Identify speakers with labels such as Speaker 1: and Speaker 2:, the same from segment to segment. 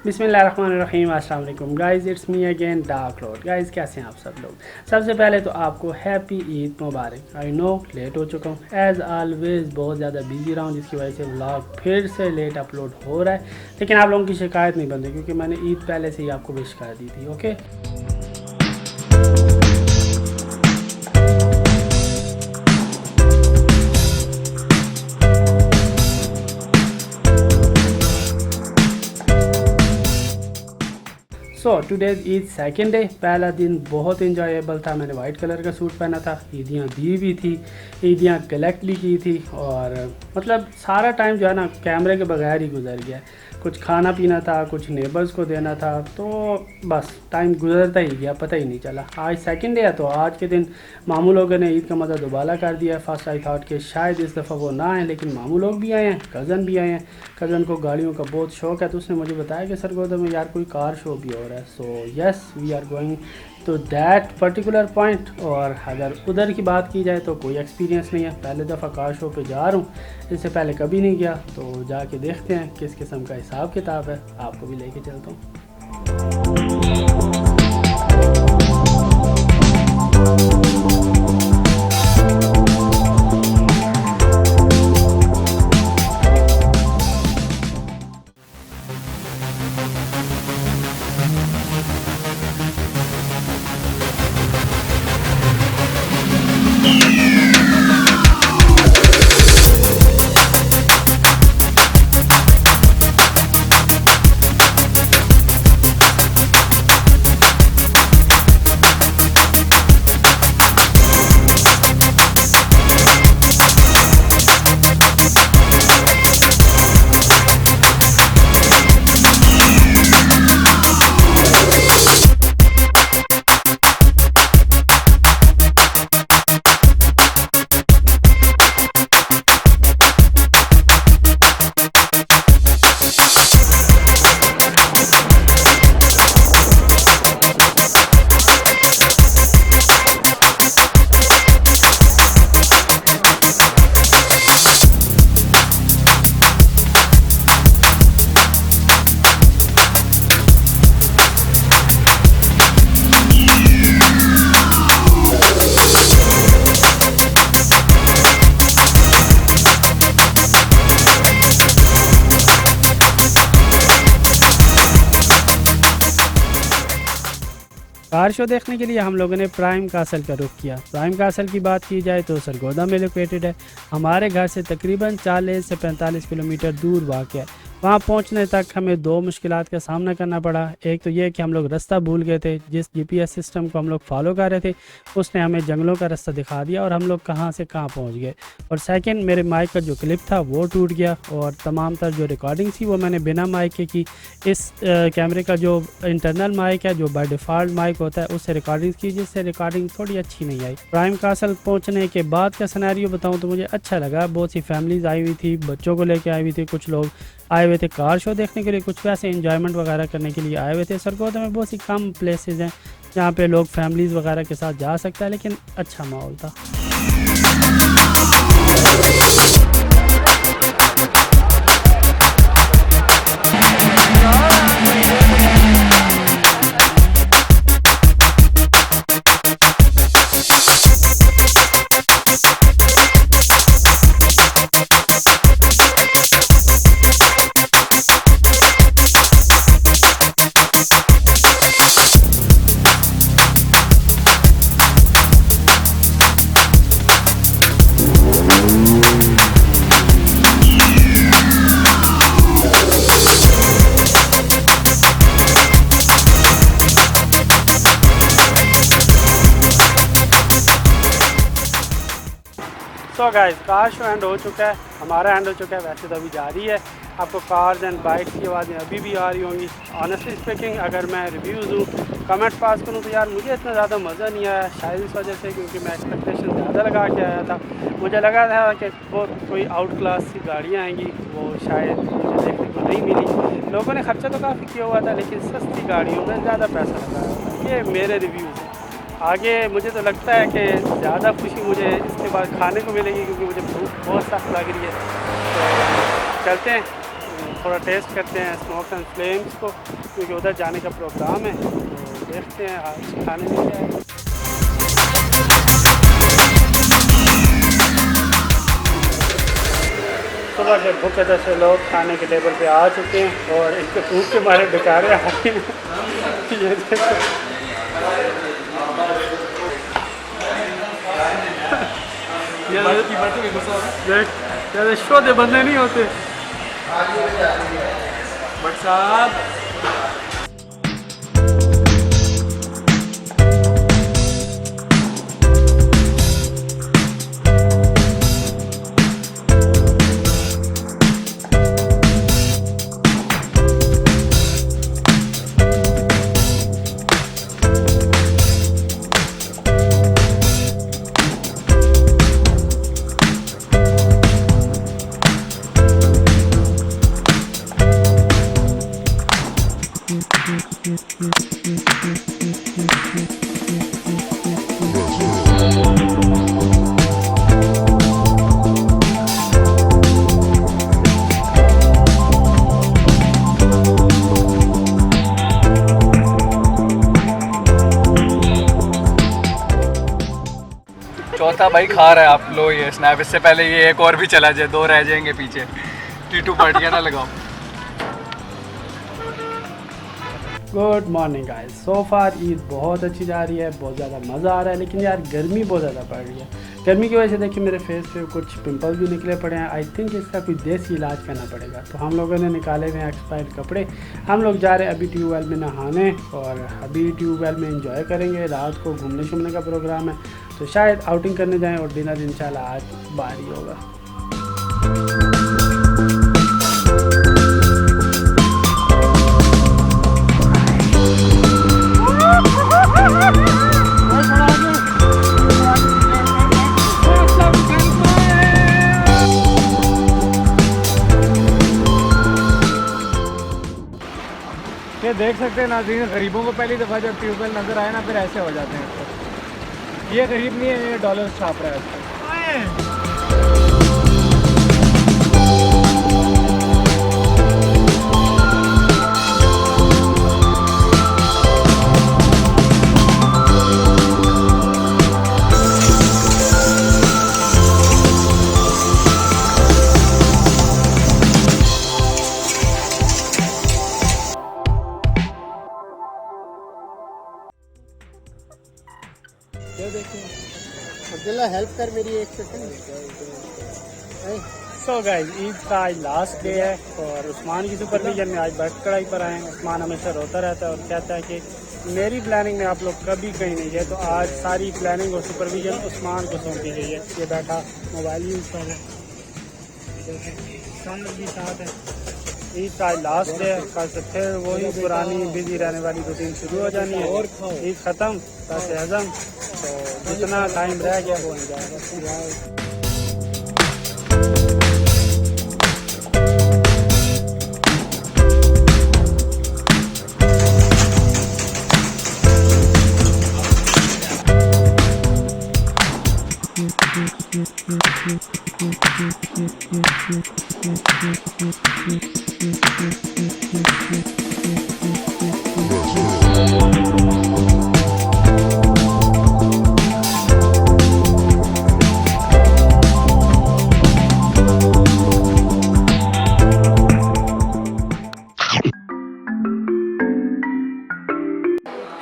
Speaker 1: बिस्मिल्लाहिर्रहमानिर्रहीम। अस्सलाम वालेकुम guys, it's me again dark lord. Guys कैसे हैं आप सब लोग। सबसे पहले तो आपको हैप्पी ईद मुबारक। आई नो लेट हो चुका हूँ, एज़ ऑलवेज़ बहुत ज़्यादा बिजी रहा हूँ, जिसकी वजह से व्लॉग फिर से लेट अपलोड हो रहा है। लेकिन आप लोगों की शिकायत नहीं बन रही, क्योंकि मैंने ईद पहले से ही आपको विश कर दी थी। Okay, so today's Eid second day. पहला दिन बहुत इंजॉयबल था। मैंने वाइट कलर का सूट पहना था, ईदियाँ दी भी थी, ईदियाँ कलेक्ट भी की थी, और मतलब सारा टाइम जो है ना कैमरे के बगैर ही गुजर गया। कुछ खाना पीना था, कुछ नेबर्स को देना था, तो बस टाइम गुजरता ही गया, पता ही नहीं चला। आज सेकंड डे है, तो आज के दिन मामू लोगों ने ईद का मज़ा दोबारा कर दिया। फर्स्ट आई थॉट कि शायद इस दफ़ा वो ना आए, लेकिन मामू लोग भी आए हैं, कज़न भी आए हैं। कज़न को गाड़ियों का बहुत शौक़ है, तो उसने मुझे बताया कि सरगोदा में यार कोई कार शो भी हो रहा है। So yes, we are going to that particular point. और अगर उधर की बात की जाए तो कोई एक्सपीरियंस नहीं है, पहले दफ़ा कार शो पे जा रहा हूँ, इससे पहले कभी नहीं गया। तो जाके देखते हैं किस किस्म का हिसाब किताब है, आपको भी लेके चलता हूँ। कार शो देखने के लिए हम लोगों ने प्राइम कासल का रुख किया। प्राइम कासल की बात की जाए तो सरगोदा में लोकेटेड है। हमारे घर से तकरीबन 40 से 45 किलोमीटर दूर वाक़ है। वहाँ पहुँचने तक हमें दो मुश्किलात का सामना करना पड़ा। एक तो ये कि हम लोग रास्ता भूल गए थे। जिस जीपीएस सिस्टम को हम लोग फॉलो कर रहे थे, उसने हमें जंगलों का रास्ता दिखा दिया और हम लोग कहाँ से कहाँ पहुँच गए। और सेकंड, मेरे माइक का जो क्लिप था वो टूट गया, और तमाम तर जो रिकॉर्डिंग थी वो मैंने बिना माइक के की। इस कैमरे का जो इंटरनल माइक है, जो बाय डिफ़ॉल्ट माइक होता है, उससे रिकॉर्डिंग की, जिससे रिकॉर्डिंग थोड़ी अच्छी नहीं आई। प्राइम कासल पहुँचने के बाद का सिनेरियो बताऊँ तो मुझे अच्छा लगा। बहुत सी फैमिलीज़ आई हुई थी, बच्चों को लेके आई हुई थी, कुछ लोग आए हुए थे कार शो देखने के लिए, कुछ वैसे एंजॉयमेंट वगैरह करने के लिए आए हुए थे। सरगोदा में बहुत सी कम प्लेसेस हैं जहाँ पे लोग फैमिलीज़ वगैरह के साथ जा सकता है, लेकिन अच्छा माहौल था। तो गाइस, कार शो एंड हो चुका है, हमारा एंड हो चुका है। वैसे तो अभी जारी है। आपको कार्स एंड बाइक्स की आवाज़ें अभी भी आ रही होंगी। ऑनेस्टली स्पीकिंग, अगर मैं रिव्यूज़ दूँ, कमेंट पास करूँ, तो यार मुझे इतना ज़्यादा मज़ा नहीं आया। शायद इस वजह से क्योंकि मैं एक्सपेक्टेशन ज़्यादा लगा के आया था। मुझे लगा था कि बहुत कोई आउट क्लास की गाड़ियाँ आएंगी, वो शायद मुझे देखने को नहीं मिली। लोगों ने खर्चा तो काफ़ी किया हुआ था, लेकिन सस्ती गाड़ियों में ज़्यादा पैसा लगाया था। ये मेरे रिव्यूज़ हैं। आगे मुझे तो लगता है कि ज़्यादा खुशी मुझे इसके बाद खाने को मिलेगी, क्योंकि मुझे भूख बहुत सख्त लग रही है। तो चलते हैं, थोड़ा टेस्ट करते हैं स्मोक एंड फ्लेम्स को, क्योंकि उधर जाने का प्रोग्राम है। तो देखते हैं आज खाने में क्या है। सुबह के भूखे जैसे लोग खाने के टेबल पे आ चुके हैं और इनके भूख के मारे बेकारे आ रहे हैं। ये देखो देख शोधे बंदे नहीं होते बट साहब।
Speaker 2: चौथा भाई खा रहा है, आप लो ये स्नैप। इससे पहले ये एक और भी चला जाए, 2 रह जाएंगे पीछे। टीटू पार्टियाँ ना लगाओ।
Speaker 1: Good morning guys. So far Eid बहुत अच्छी जा रही है, बहुत ज़्यादा मज़ा आ रहा है, लेकिन यार गर्मी बहुत ज़्यादा पड़ रही है। गर्मी की वजह से देखिए मेरे फेस पे कुछ पिंपल्स भी निकले पड़े हैं। आई थिंक इसका कोई देसी इलाज करना पड़ेगा। तो हम लोगों ने निकाले हुए हैं एक्सपायर्ड कपड़े। हम लोग जा रहे हैं अभी ट्यूबवेल में नहाने और अभी ट्यूबवेल में इंजॉय करेंगे। रात को घूमने शूमने का प्रोग्राम है, तो शायद आउटिंग करने जाएँ और डिनर इंशाल्लाह आज बाहर ही होगा।
Speaker 2: ये देख सकते हैं नाज़रीन, गरीबों को पहली दफ़ा जब ट्यूबवेल नज़र आए ना फिर ऐसे हो जाते हैं। ये गरीब नहीं है, ये डॉलर छाप रहा है।
Speaker 3: अब्दुल्ला हेल्प कर मेरी एक सेकंड।
Speaker 1: सो गाइस, ईद का आज लास्ट डे है और उस्मान की सुपरविजन में आज बैठ कढ़ाई पर आए हैं। उस्मान हमेशा रोता रहता है और कहता है कि मेरी प्लानिंग में आप लोग कभी कहीं नहीं गए। तो आज सारी प्लानिंग और सुपरविजन उस्मान को सौंपी गई है। ये बैठा मोबाइल यूज़ कर रहा है, सन भी साथ है। ईद का आज लास्ट डे है, कल से फिर वही पुरानी बिजी रहने वाली रूटीन शुरू हो जानी है। और ईद ख़त्म पैसे हज़म, तो जितना टाइम रह गया वो हो जाएगा।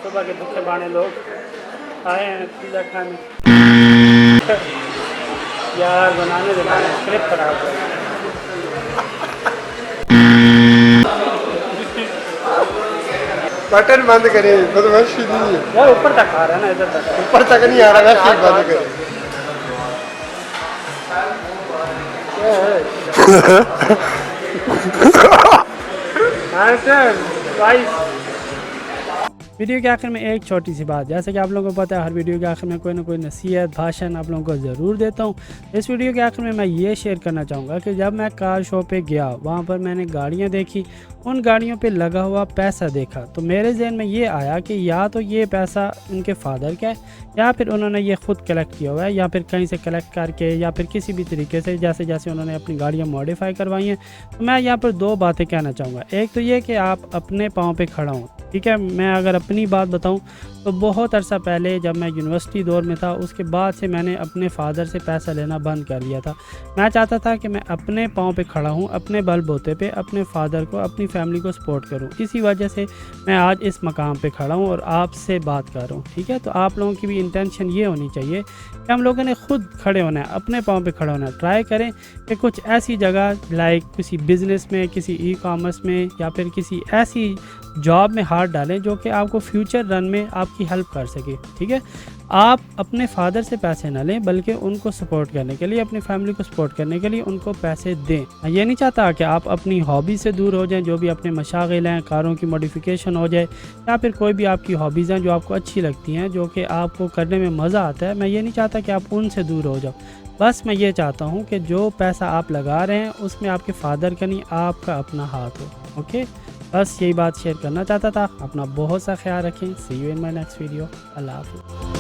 Speaker 1: सुबह के भूखे बाने लोग आए हैं पिज़्ज़ा खाने। यार बनाने स्क्रिप्ट खराब है।
Speaker 3: बटन बंद करे, बदमाशी नहीं है
Speaker 1: यार। ऊपर तक आ रहा है ना, इधर तक
Speaker 3: ऊपर तक नहीं आ रहा है। बंद करे।
Speaker 1: वीडियो के आखिर में एक छोटी सी बात, जैसे कि आप लोगों को पता है हर वीडियो के आखिर में कोई ना कोई नसीहत भाषण आप लोगों को ज़रूर देता हूँ। इस वीडियो के आखिर में मैं ये शेयर करना चाहूँगा कि जब मैं कार शो पे गया वहाँ पर मैंने गाड़ियाँ देखी, उन गाड़ियों पे लगा हुआ पैसा देखा तो मेरे जहन में ये आया कि या तो ये पैसा उनके फादर का है या फिर उन्होंने ये ख़ुद कलेक्ट किया हुआ है या फिर कहीं से कलेक्ट करके या फिर किसी भी तरीके से जैसे जैसे उन्होंने अपनी गाड़ियाँ मॉडिफाई करवाई हैं। तो मैं यहाँ पर दो बातें कहना चाहूँगा। एक तो ये कि आप अपने पाँव पे खड़ा हों, ठीक है। मैं अगर अपनी बात बताऊं तो बहुत अरसा पहले जब मैं यूनिवर्सिटी दौर में था उसके बाद से मैंने अपने फादर से पैसा लेना बंद कर दिया था। मैं चाहता था कि मैं अपने पाँव पे खड़ा हूं, अपने बलबूते पे अपने फादर को अपनी फैमिली को सपोर्ट करूं। इसी वजह से मैं आज इस मकाम पे खड़ा हूं और आपसे बात कर रहा हूं, ठीक है। तो आप लोगों की भी इंटेंशन ये होनी चाहिए कि हम लोगों ने खुद खड़े होना है, अपने पाँव पे खड़ा होना है। ट्राई करें कि कुछ ऐसी जगह लाइक किसी बिज़नेस में, किसी ई कॉमर्स में या फिर किसी ऐसी जॉब में हाथ डालें जो कि आपको फ्यूचर रन में आपकी हेल्प कर सके, ठीक है। आप अपने फादर से पैसे ना लें बल्कि उनको सपोर्ट करने के लिए, अपनी फैमिली को सपोर्ट करने के लिए उनको पैसे दें। मैं ये नहीं चाहता कि आप अपनी हॉबी से दूर हो जाएं, जो भी अपने मशागिल हैं, कारों की मॉडिफिकेशन हो जाए या फिर कोई भी आपकी हॉबीज़ हैं जो आपको अच्छी लगती हैं, जो कि आपको करने में मज़ा आता है। मैं ये नहीं चाहता कि आप उनसे दूर हो जाओ। बस मैं ये चाहता हूँ कि जो पैसा आप लगा रहे हैं उसमें आपके फादर का नहीं, आपका अपना हाथ हो। ओके, बस यही बात शेयर करना चाहता था। अपना बहुत सा ख्याल रखें। See you in my next video. अल्लाह हाफ़िज़।